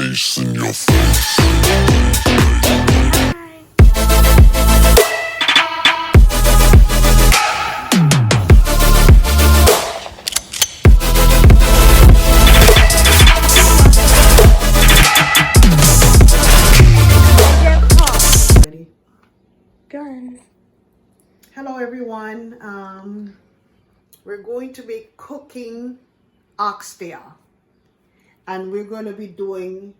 face in your face. Done. Hello everyone. We're going to be cooking oxtail, and we're going to be doing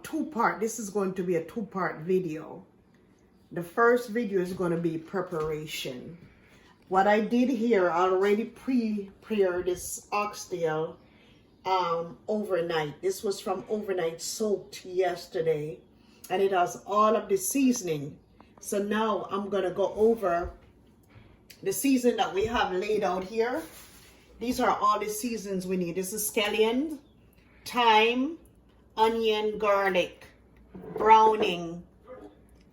two-part. This is going to be a two-part video. The first video is going to be preparation. What I did here, I already prepared this oxtail overnight. This was from overnight soaked yesterday, and it has all of the seasoning. So now I'm gonna go over the season that we have laid out here. These are all the seasons we need. This is scallion, thyme, onion, garlic, browning,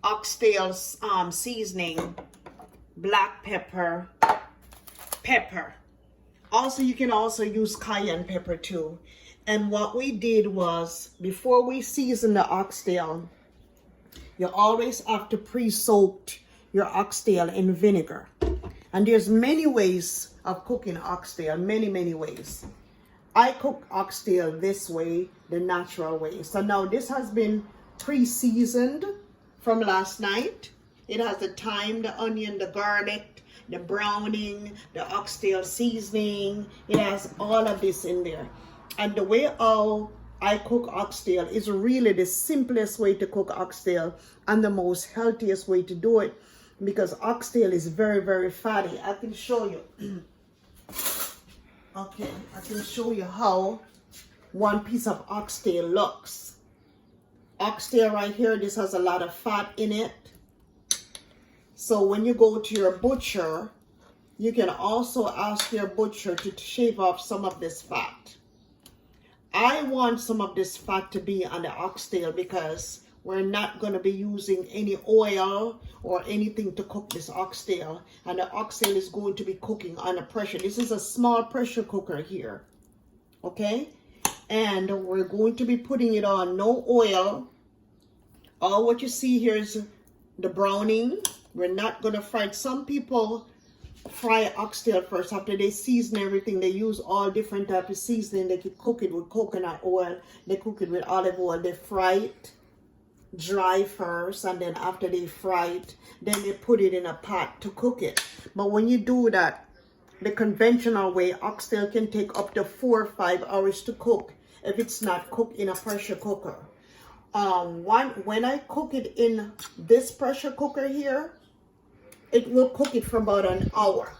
oxtail seasoning, black pepper, pepper. Also, you can also use cayenne pepper too. And what we did was, before we season the oxtail, you always have to pre-soak your oxtail in vinegar. And there's many ways of cooking oxtail, many ways. I cook oxtail this way, the natural way. So now this has been pre-seasoned from last night. It has the thyme, the onion, the garlic, the browning, the oxtail seasoning. It has all of this in there. And the way I cook oxtail is really the simplest way to cook oxtail and the most healthiest way to do it, because oxtail is very fatty. I can show you. Okay, I can show you how one piece of oxtail looks. Oxtail right here, this has a lot of fat in it. So when you go to your butcher, you can also ask your butcher to shave off some of this fat. I want some of this fat to be on the oxtail because we're not going to be using any oil or anything to cook this oxtail. And the oxtail is going to be cooking under pressure. This is a small pressure cooker here. Okay? And we're going to be putting it on no oil. All what you see here is the browning. We're not going to fry it. Some people fry oxtail first. After they season everything, they use all different types of seasoning. They could cook it with coconut oil, they cook it with olive oil, they fry it dry first, and then after they fry it, then they put it in a pot to cook it. But when you do that the conventional way, oxtail can take up to 4 or 5 hours to cook if it's not cooked in a pressure cooker. When I cook it in this pressure cooker here, it will cook it for about an hour.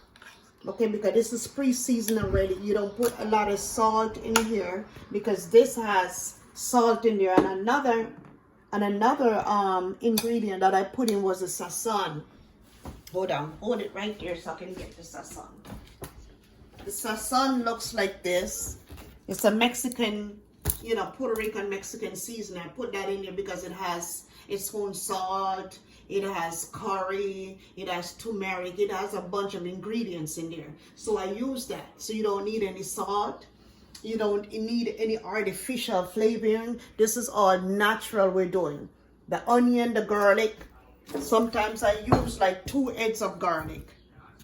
Okay, because this is pre-seasoned already. You don't put a lot of salt in here because this has salt in there. And another ingredient that I put in was a sazon. Hold on, hold it right there so I can get the sazon. The sazon looks like this. It's a Mexican, Puerto Rican Mexican seasoning. I put that in there because it has its own salt. It has curry, it has turmeric, it has a bunch of ingredients in there. So I use that. So you don't need any salt. You don't need any artificial flavoring. This is all natural we're doing. The onion, the garlic. Sometimes I use like 2 eggs of garlic.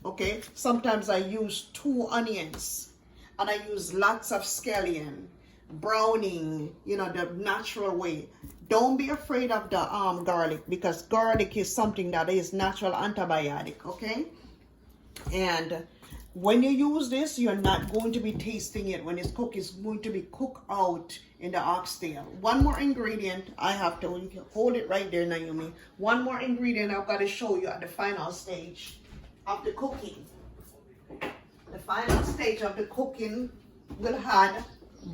Okay? Sometimes I use 2 onions. And I use lots of scallion. Browning, the natural way. Don't be afraid of the garlic, because garlic is something that is natural antibiotic. Okay, and when you use this, you're not going to be tasting it when it's cooked. It's going to be cooked out in the oxtail. One more ingredient I have to, you can hold it right there, Naomi. One more ingredient I've got to show you at the final stage of the cooking. The final stage of the cooking will have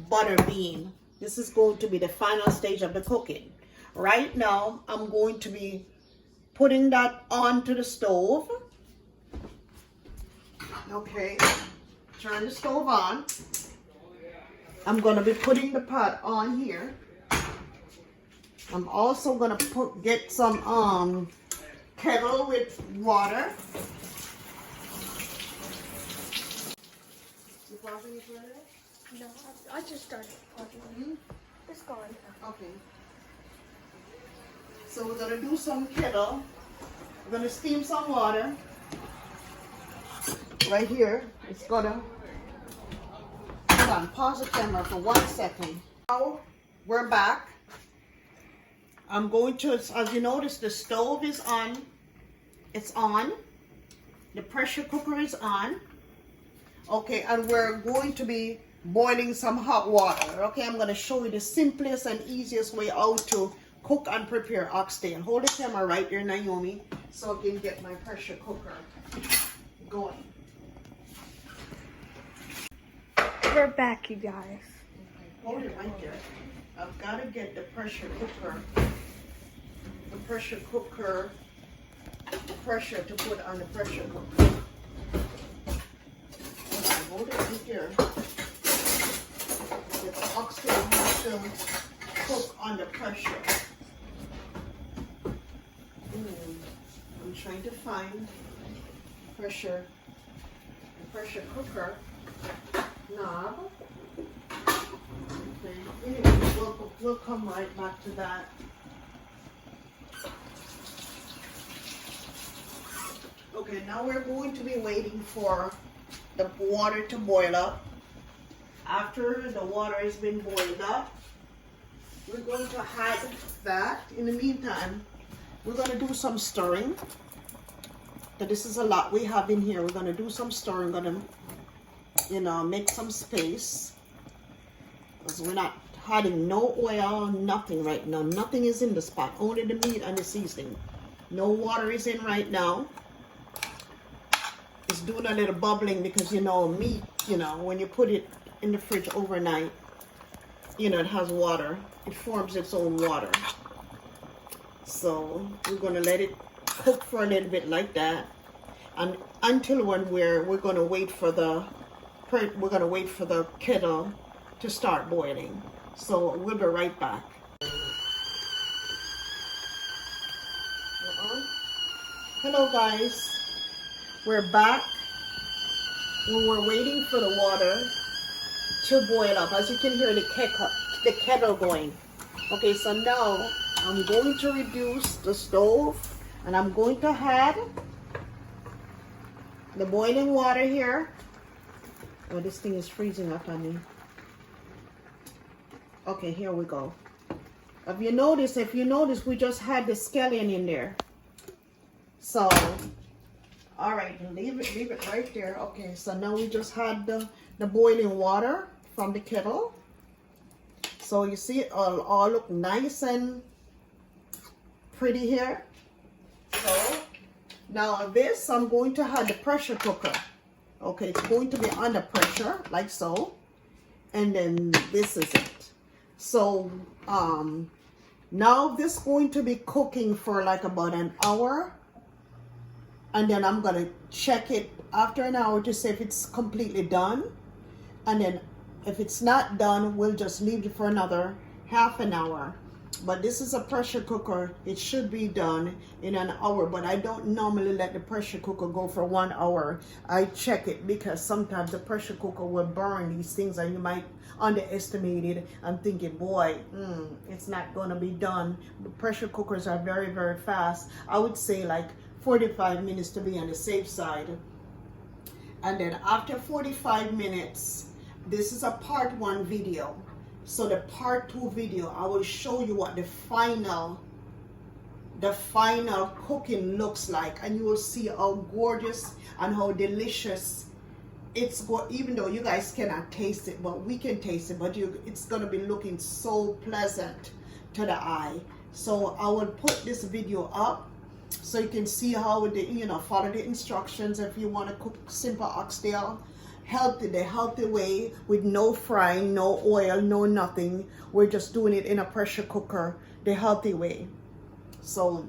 butter bean. This is going to be the final stage of the cooking. Right now, I'm going to be putting that onto the stove. Okay, turn the stove on. I'm going to be putting the pot on here. I'm also going to get some kettle with water. No, I just started plugging. This gone. Okay. So we're gonna do some kettle. We're gonna steam some water. Right here. It's gonna. Hold on. Pause the camera for 1 second. Now we're back. I'm going to, as you notice, the stove is on. It's on. The pressure cooker is on. Okay, and we're going to be boiling some hot water. Okay, I'm going to show you the simplest and easiest way how to cook and prepare oxtail. Hold the camera right there, Naomi, so I can get my pressure cooker going. We're back, you guys. Okay, hold it right there. I've got to get the pressure cooker pressure to put on the pressure cooker. Hold it right there. The oxtail has to cook under pressure. I'm trying to find the pressure cooker knob. Okay, anyway, we'll come right back to that. Okay, now we're going to be waiting for the water to boil up. After the water has been boiled up, we're going to add that. In the meantime, we're going to do some stirring. So this is a lot we have in here. We're going to do some stirring. We're going to, make some space. Because we're not adding no oil, nothing right now. Nothing is in the pot. Only the meat and the seasoning. No water is in right now. It's doing a little bubbling because, meat, when you put it in the fridge overnight, it has water. It forms its own water. So we're going to let it cook for a little bit like that. And until when we're going to wait for the kettle to start boiling. So we'll be right back. Hello guys. We're back. We were waiting for the water to boil up. As you can hear the kettle going. Okay, so now I'm going to reduce the stove and I'm going to add the boiling water here. Oh, this thing is freezing up on me. Okay, here we go. If you notice, we just had the scallion in there. So, all right, leave it right there. Okay, so now we just had the boiling water from the kettle. So you see it all look nice and pretty here. So now this, I'm going to have the pressure cooker. Okay, it's going to be under pressure like so. And then this is it. So now this is going to be cooking for like about an hour. And then I'm going to check it after an hour to see if it's completely done. And then if it's not done, we'll just leave it for another half an hour. But this is a pressure cooker. It should be done in an hour. But I don't normally let the pressure cooker go for 1 hour. I check it because sometimes the pressure cooker will burn these things and you might underestimate it and thinking, boy, it's not going to be done. The pressure cookers are very, very fast. I would say like 45 minutes to be on the safe side. And then after 45 minutes, this is a part 1 video. So the part 2 video, I will show you what the final cooking looks like, and you will see how gorgeous and how delicious it's even though you guys cannot taste it, but we can taste it, but it's going to be looking so pleasant to the eye. So I will put this video up so you can see how follow the instructions if you want to cook simple oxtail the healthy way with no frying, no oil, no nothing. We're just doing it in a pressure cooker the healthy way. So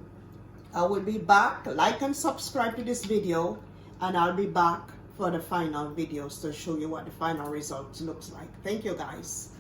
I will be back. Like and subscribe to this video, and I'll be back for the final videos to show you what the final results looks like. Thank you guys.